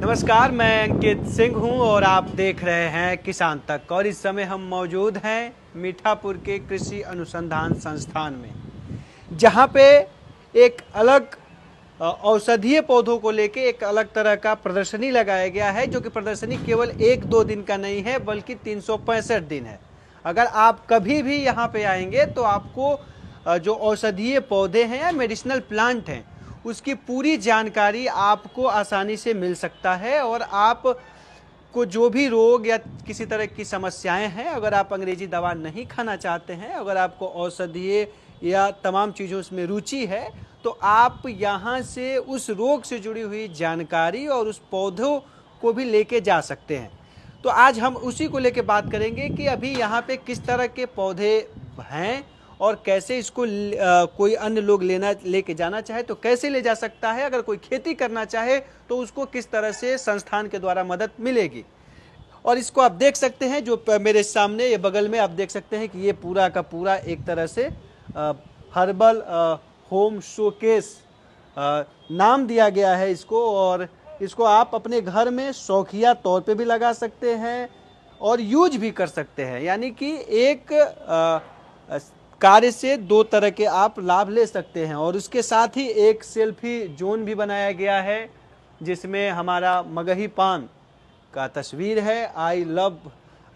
नमस्कार, मैं अंकित सिंह हूं और आप देख रहे हैं किसान तक। और इस समय हम मौजूद हैं मीठापुर के कृषि अनुसंधान संस्थान में, जहां पे एक अलग औषधीय पौधों को लेके एक अलग तरह का प्रदर्शनी लगाया गया है, जो कि प्रदर्शनी केवल 1-2 दिन का नहीं है बल्कि 365 दिन है। अगर आप कभी भी यहाँ पे आएंगे तो आपको जो औषधीय पौधे हैं या मेडिसिनल प्लांट हैं उसकी पूरी जानकारी आपको आसानी से मिल सकता है। और आप को जो भी रोग या किसी तरह की समस्याएं हैं, अगर आप अंग्रेजी दवा नहीं खाना चाहते हैं, अगर आपको औषधीय या तमाम चीज़ों में रुचि है, तो आप यहाँ से उस रोग से जुड़ी हुई जानकारी और उस पौधों को भी लेके जा सकते हैं। तो आज हम उसी को लेके बात करेंगे कि अभी यहाँ पे किस तरह के पौधे हैं और कैसे इसको कोई अन्य लोग लेके जाना चाहे तो कैसे ले जा सकता है, अगर कोई खेती करना चाहे तो उसको किस तरह से संस्थान के द्वारा मदद मिलेगी। और इसको आप देख सकते हैं, जो मेरे सामने ये बगल में आप देख सकते हैं कि ये पूरा का पूरा एक तरह से हर्बल होम शोकेस नाम दिया गया है इसको। और इसको आप अपने घर में शौकिया तौर पे भी लगा सकते हैं और यूज भी कर सकते हैं, यानी कि एक कार्य से दो तरह के आप लाभ ले सकते हैं। और उसके साथ ही एक सेल्फी जोन भी बनाया गया है, जिसमें हमारा मगही पान का तस्वीर है। आई लव,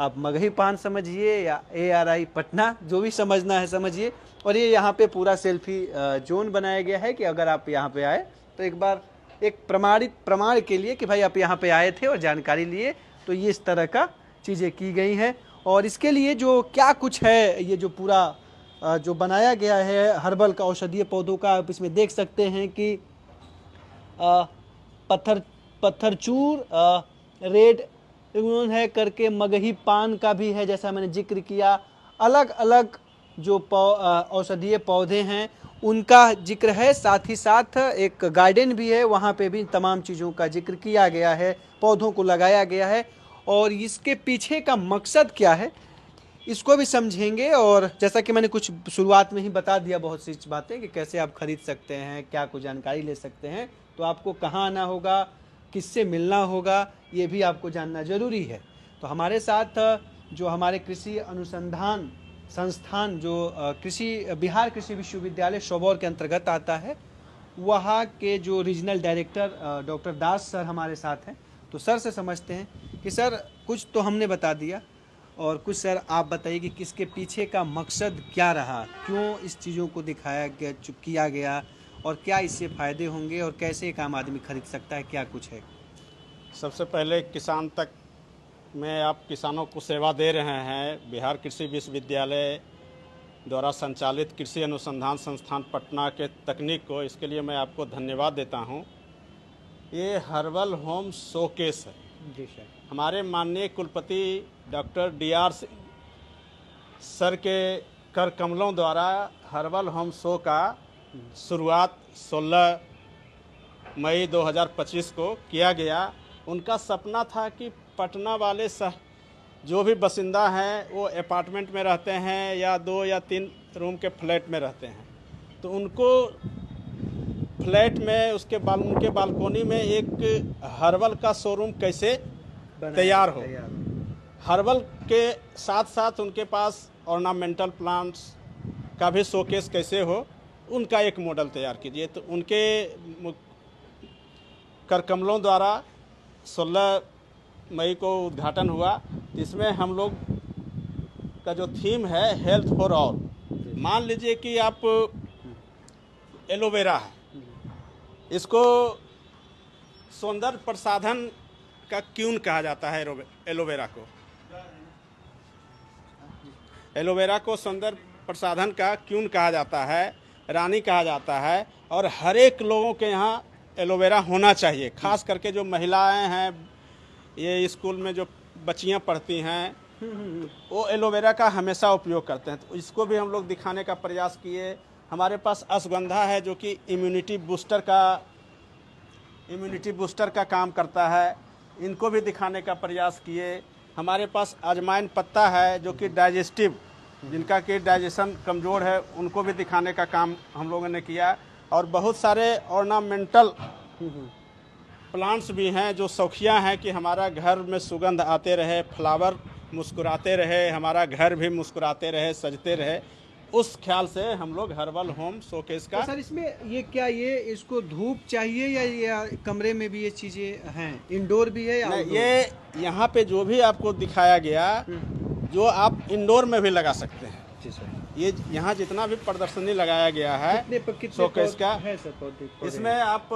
आप मगही पान समझिए या ARI पटना, जो भी समझना है समझिए। और ये यहाँ पे पूरा सेल्फी जोन बनाया गया है कि अगर आप यहाँ पे आए तो एक बार एक प्रमाण के लिए कि भाई आप यहाँ पे आए थे और जानकारी लिए, तो ये इस तरह का चीज़ें की गई हैं। और इसके लिए जो क्या कुछ है, ये जो पूरा जो बनाया गया है हर्बल का, औषधीय पौधों का, आप इसमें देख सकते हैं कि पत्थरचूर रेड है करके, मगही पान का भी है जैसा मैंने जिक्र किया। अलग अलग जो औषधीय पौधे हैं उनका जिक्र है, साथ ही साथ एक गार्डन भी है, वहाँ पे भी तमाम चीज़ों का जिक्र किया गया है, पौधों को लगाया गया है। और इसके पीछे का मकसद क्या है इसको भी समझेंगे। और जैसा कि मैंने कुछ शुरुआत में ही बता दिया बहुत सी बातें कि कैसे आप खरीद सकते हैं, क्या कुछ जानकारी ले सकते हैं, तो आपको कहाँ आना होगा, किससे मिलना होगा, ये भी आपको जानना ज़रूरी है। तो हमारे साथ जो हमारे कृषि अनुसंधान संस्थान, जो बिहार कृषि विश्वविद्यालय शौबौर के अंतर्गत आता है, वहाँ के जो रीजनल डायरेक्टर डॉक्टर दास सर हमारे साथ हैं। तो सर से समझते हैं कि सर, कुछ तो हमने बता दिया, और कुछ सर आप बताइए कि किसके पीछे का मकसद क्या रहा, क्यों इस चीज़ों को दिखाया गया, किया गया, और क्या इससे फ़ायदे होंगे और कैसे एक आम आदमी खरीद सकता है, क्या कुछ है। सबसे पहले किसान तक में आप किसानों को सेवा दे रहे हैं। बिहार कृषि विश्वविद्यालय द्वारा संचालित कृषि अनुसंधान संस्थान पटना के तकनीक को, इसके लिए मैं आपको धन्यवाद देता हूं। ये हर्बल होम शोकेस है। जी सर। हमारे माननीय कुलपति डॉक्टर DR सर के कर कमलों द्वारा हर्बल होम शो का शुरुआत 16 मई 2025 को किया गया। उनका सपना था कि पटना वाले जो भी बासिंदा हैं वो अपार्टमेंट में रहते हैं या 2 या 3 रूम के फ्लैट में रहते हैं, तो उनको फ्लैट में उनके बालकोनी में एक हर्बल का शोरूम कैसे तैयार हो। हर्बल के साथ साथ उनके पास ऑर्नामेंटल प्लांट्स का भी शोकेस कैसे हो, उनका एक मॉडल तैयार कीजिए। तो उनके कर कमलों द्वारा 16 मई को उद्घाटन हुआ। इसमें हम लोग का जो थीम है हेल्थ फॉर ऑल। मान लीजिए कि आप एलोवेरा है, इसको सौंदर्य प्रसाधन का क्यून कहा जाता है। एलोवेरा को सौंदर्य प्रसाधन का क्यून कहा जाता है, रानी कहा जाता है। और हर एक लोगों के यहाँ एलोवेरा होना चाहिए, खास करके जो महिलाएं हैं, ये स्कूल में जो बच्चियां पढ़ती हैं, वो एलोवेरा का हमेशा उपयोग करते हैं। तो इसको भी हम लोग दिखाने का प्रयास किए। हमारे पास अश्वगंधा है जो कि इम्यूनिटी बूस्टर का काम करता है, इनको भी दिखाने का प्रयास किए। हमारे पास अजवाइन पत्ता है जो कि डाइजेस्टिव, जिनका कि डाइजेशन कमज़ोर है, उनको भी दिखाने का काम हम लोगों ने किया। और बहुत सारे ऑर्नामेंटल प्लांट्स भी हैं जो शौकिया हैं कि हमारा घर में सुगंध आते रहे, फ्लावर मुस्कुराते रहे, हमारा घर भी मुस्कुराते रहे, सजते रहे। उस ख्याल से हम लोग हर्बल होम शोकेस का। तो सर इसमें ये क्या, ये इसको धूप चाहिए या कमरे में भी ये चीजें हैं, इंडोर भी है या नहीं, आउटडोर? ये यहाँ पे जो भी आपको दिखाया गया, जो आप इंडोर में भी लगा सकते हैं। जी सर। ये यहाँ जितना भी प्रदर्शनी लगाया गया है कितने शोकेस का, है सर पौधे? इसमें आप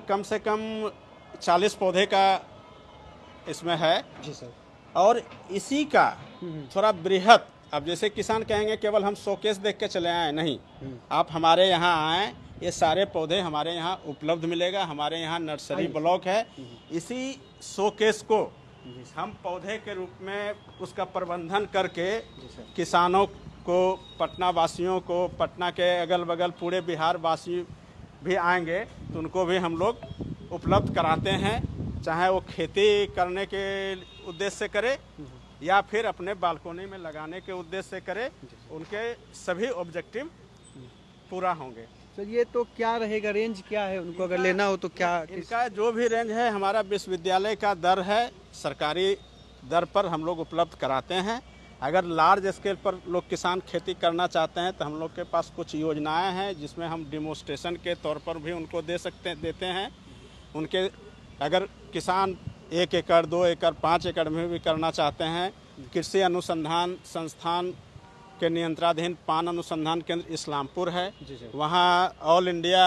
कम से कम 40 पौधे का इसमें है। जी सर। और इसी का थोड़ा बृहद, अब जैसे किसान कहेंगे केवल हम शोकेस देख के चले आए, नहीं, आप हमारे यहाँ आएँ, ये सारे पौधे हमारे यहाँ उपलब्ध मिलेगा। हमारे यहाँ नर्सरी ब्लॉक है। इसी शोकेस को हम पौधे के रूप में उसका प्रबंधन करके किसानों को, पटना वासियों को, पटना के अगल बगल पूरे बिहार वासी भी आएंगे तो उनको भी हम लोग उपलब्ध कराते हैं, चाहे वो खेती करने के उद्देश्य से करे या फिर अपने बालकोनी में लगाने के उद्देश्य से करे, उनके सभी ऑब्जेक्टिव पूरा होंगे। सर ये तो क्या रहेगा, रेंज क्या है उनको अगर लेना हो तो? क्या इनका जो भी रेंज है, हमारा विश्वविद्यालय का दर है, सरकारी दर पर हम लोग उपलब्ध कराते हैं। अगर लार्ज स्केल पर लोग किसान खेती करना चाहते हैं तो हम लोग के पास कुछ योजनाएं हैं जिसमें हम डिमोस्ट्रेशन के तौर पर भी उनको देते हैं। उनके अगर किसान 1 एकड़, 2 एकड़, 5 एकड़ में भी करना चाहते हैं, कृषि अनुसंधान संस्थान के नियंत्रणाधीन पान अनुसंधान केंद्र इस्लामपुर है, वहाँ ऑल इंडिया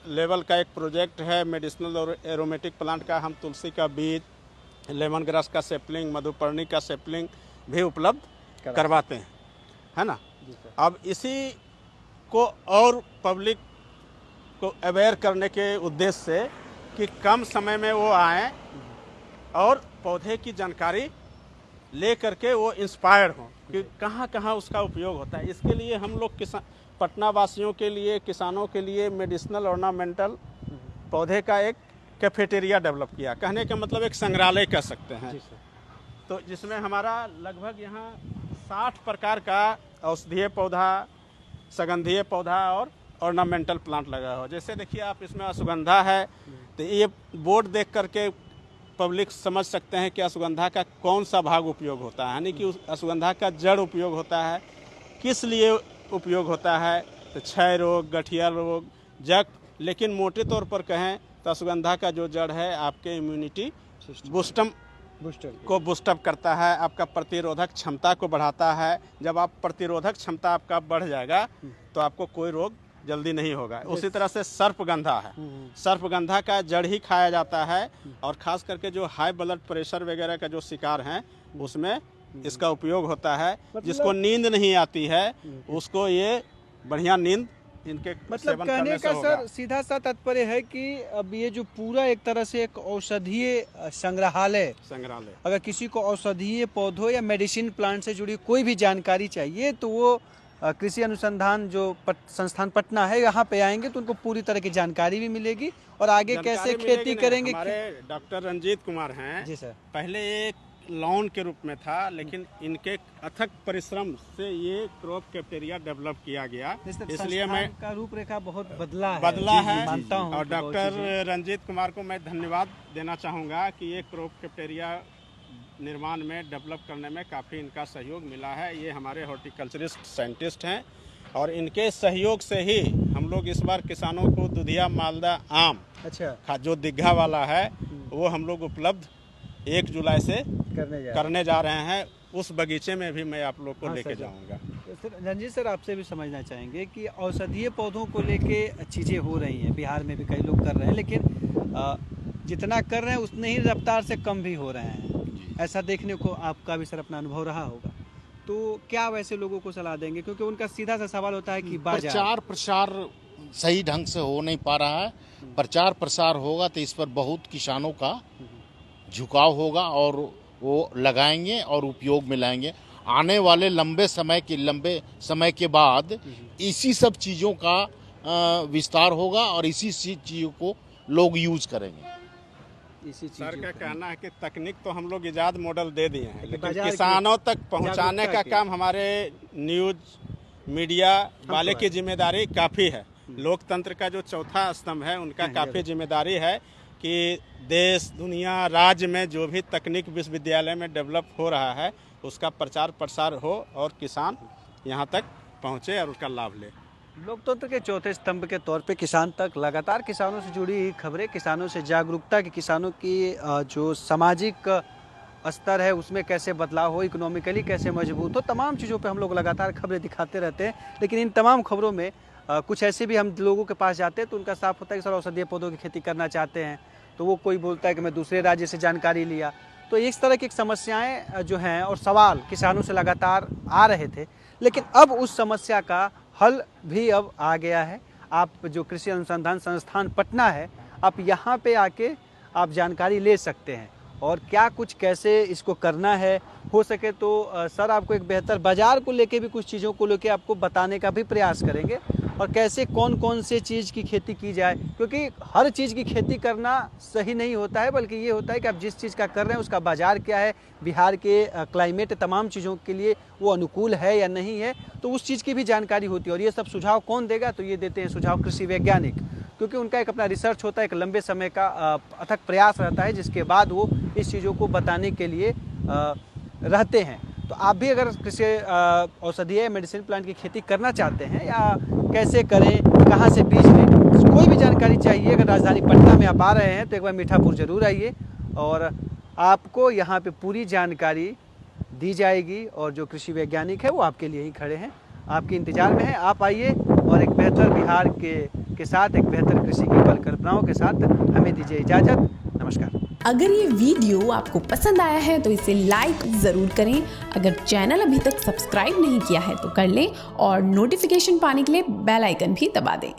लेवल का एक प्रोजेक्ट है मेडिसिनल और एरोमेटिक प्लांट का। हम तुलसी का बीज, लेमन ग्रास का सेपलिंग, मधुपर्णी का सेपलिंग भी उपलब्ध करवाते हैं, है ना। अब इसी को और पब्लिक को अवेयर करने के उद्देश्य से कि कम समय में वो आएँ और पौधे की जानकारी ले करके वो इंस्पायर हों कि कहाँ कहाँ उसका उपयोग होता है। इसके लिए हम लोग पटना वासियों के लिए, किसानों के लिए मेडिसिनल ऑर्नामेंटल पौधे का एक कैफेटेरिया डेवलप किया। कहने का मतलब एक संग्रहालय कह सकते हैं। तो जिसमें हमारा लगभग यहाँ 60 प्रकार का औषधीय पौधा, सुगंधीय पौधा और ऑर्नामेंटल प्लांट लगा हो। जैसे देखिए आप, इसमें अश्वगंधा है, तो ये बोर्ड देख करके पब्लिक समझ सकते हैं कि अश्वगंधा का कौन सा भाग उपयोग होता है, यानी कि उस अश्वगंधा का जड़ उपयोग होता है, किस लिए उपयोग होता है, तो क्षय रोग, गठिया रोग, जख्म। लेकिन मोटे तौर पर कहें तो अश्वगंधा का जो जड़ है आपके इम्यूनिटी को बूस्टअप करता है, आपका प्रतिरोधक क्षमता को बढ़ाता है। जब आप प्रतिरोधक क्षमता आपका बढ़ जाएगा तो आपको कोई रोग जल्दी नहीं होगा। उसी तरह से सर्पगंधा है, सर्पगंधा का जड़ ही खाया जाता है, और खास करके जो हाई ब्लड प्रेशर वगैरह का जो शिकार हैं उसमें इसका उपयोग होता है। जिसको नींद नहीं आती है उसको ये बढ़िया नींद इनके मतलब कहने का सर सीधा सा तात्पर्य है कि अब ये जो पूरा एक तरह से एक औषधीय संग्रहालय, अगर किसी को औषधीय पौधों या मेडिसिन प्लांट से जुड़ी कोई भी जानकारी चाहिए तो वो कृषि अनुसंधान जो संस्थान पटना है यहाँ पे आएंगे तो उनको पूरी तरह की जानकारी भी मिलेगी और आगे कैसे खेती करेंगे। हमारे डॉक्टर रंजीत कुमार हैं जी सर, पहले एक लॉन के रूप में था, लेकिन इनके अथक परिश्रम से ये क्रॉप कैफेटेरिया डेवलप किया गया। इसलिए मैं का रूपरेखा बहुत बदला है मानता हूँ। और डॉक्टर रंजीत कुमार को मैं धन्यवाद देना चाहूँगा कि ये क्रॉप कैफेटेरिया निर्माण में, डेवलप करने में काफ़ी इनका सहयोग मिला है। ये हमारे हॉर्टिकल्चरिस्ट साइंटिस्ट हैं और इनके सहयोग से ही हम लोग इस बार किसानों को दुधिया मालदा आम, अच्छा, जो दिग्घा वाला है वो हम लोग उपलब्ध 1 जुलाई से करने जा रहे हैं। उस बगीचे में भी मैं आप लोग को लेके जाऊंगा। सर रंजीत सर, आपसे भी समझना चाहेंगे कि औषधीय पौधों को लेके चीज़ें हो रही हैं, बिहार में भी कई लोग कर रहे हैं, लेकिन जितना कर रहे हैं उतने ही रफ्तार से कम भी हो रहे हैं। ऐसा देखने को आपका भी सर अपना अनुभव रहा होगा, तो क्या वैसे लोगों को सलाह देंगे? क्योंकि उनका सीधा सा सवाल होता है कि प्रचार प्रसार सही ढंग से हो नहीं पा रहा है। प्रचार प्रसार होगा तो इस पर बहुत किसानों का झुकाव होगा और वो लगाएंगे और उपयोग में लाएंगे। आने वाले लंबे समय के बाद इसी सब चीज़ों का विस्तार होगा और इसी चीज़ों को लोग यूज करेंगे। सर का कहना है कि तकनीक तो हम लोग इजाद मॉडल दे दिए हैं, लेकिन किसानों तक पहुंचाने का काम हमारे न्यूज मीडिया वाले की जिम्मेदारी काफ़ी है। लोकतंत्र का जो चौथा स्तंभ है उनका काफ़ी जिम्मेदारी है कि देश दुनिया राज्य में जो भी तकनीक विश्वविद्यालय में डेवलप हो रहा है उसका प्रचार प्रसार हो और किसान यहाँ तक पहुँचे और उसका लाभ ले। लोकतंत्र के चौथे स्तंभ के तौर पे किसान तक लगातार किसानों से जुड़ी खबरें, किसानों से जागरूकता की, किसानों की जो सामाजिक स्तर है उसमें कैसे बदलाव हो, इकोनॉमिकली कैसे मजबूत हो, तमाम चीज़ों पे हम लोग लगातार खबरें दिखाते रहते हैं। लेकिन इन तमाम खबरों में कुछ ऐसे भी हम लोगों के पास जाते हैं तो उनका साफ होता है कि सर औषधीय पौधों की खेती करना चाहते हैं, तो वो कोई बोलता है कि मैं दूसरे राज्य से जानकारी लिया। तो इस तरह की समस्याएं जो हैं और सवाल किसानों से लगातार आ रहे थे, लेकिन अब उस समस्या का हल भी अब आ गया है। आप जो कृषि अनुसंधान संस्थान पटना है, आप यहाँ पे आके आप जानकारी ले सकते हैं और क्या कुछ कैसे इसको करना है। हो सके तो सर आपको एक बेहतर बाज़ार को लेके भी कुछ चीज़ों को लेके आपको बताने का भी प्रयास करेंगे और कैसे कौन कौन से चीज़ की खेती की जाए, क्योंकि हर चीज़ की खेती करना सही नहीं होता है, बल्कि ये होता है कि आप जिस चीज़ का कर रहे हैं उसका बाज़ार क्या है, बिहार के क्लाइमेट तमाम चीज़ों के लिए वो अनुकूल है या नहीं है, तो उस चीज़ की भी जानकारी होती है। और ये सब सुझाव कौन देगा, तो ये देते हैं सुझाव कृषि वैज्ञानिक, क्योंकि उनका एक अपना रिसर्च होता है, एक लंबे समय का अथक प्रयास रहता है, जिसके बाद वो इस चीज़ों को बताने के लिए रहते हैं। तो आप भी अगर कृषि औषधीय मेडिसिन प्लांट की खेती करना चाहते हैं या कैसे करें, कहाँ से बीज लें, कोई भी जानकारी चाहिए, अगर राजधानी पटना में आप आ रहे हैं तो एक बार मीठापुर ज़रूर आइए और आपको यहाँ पे पूरी जानकारी दी जाएगी और जो कृषि वैज्ञानिक है वो आपके लिए ही खड़े हैं, आपके इंतज़ार में हैं। आप आइए और एक बेहतर बिहार के साथ, एक बेहतर कृषि की परिकल्पनाओं के साथ हमें दीजिए इजाज़त। नमस्कार। अगर ये वीडियो आपको पसंद आया है तो इसे लाइक ज़रूर करें। अगर चैनल अभी तक सब्सक्राइब नहीं किया है तो कर लें और नोटिफिकेशन पाने के लिए बेल आइकन भी दबा दें।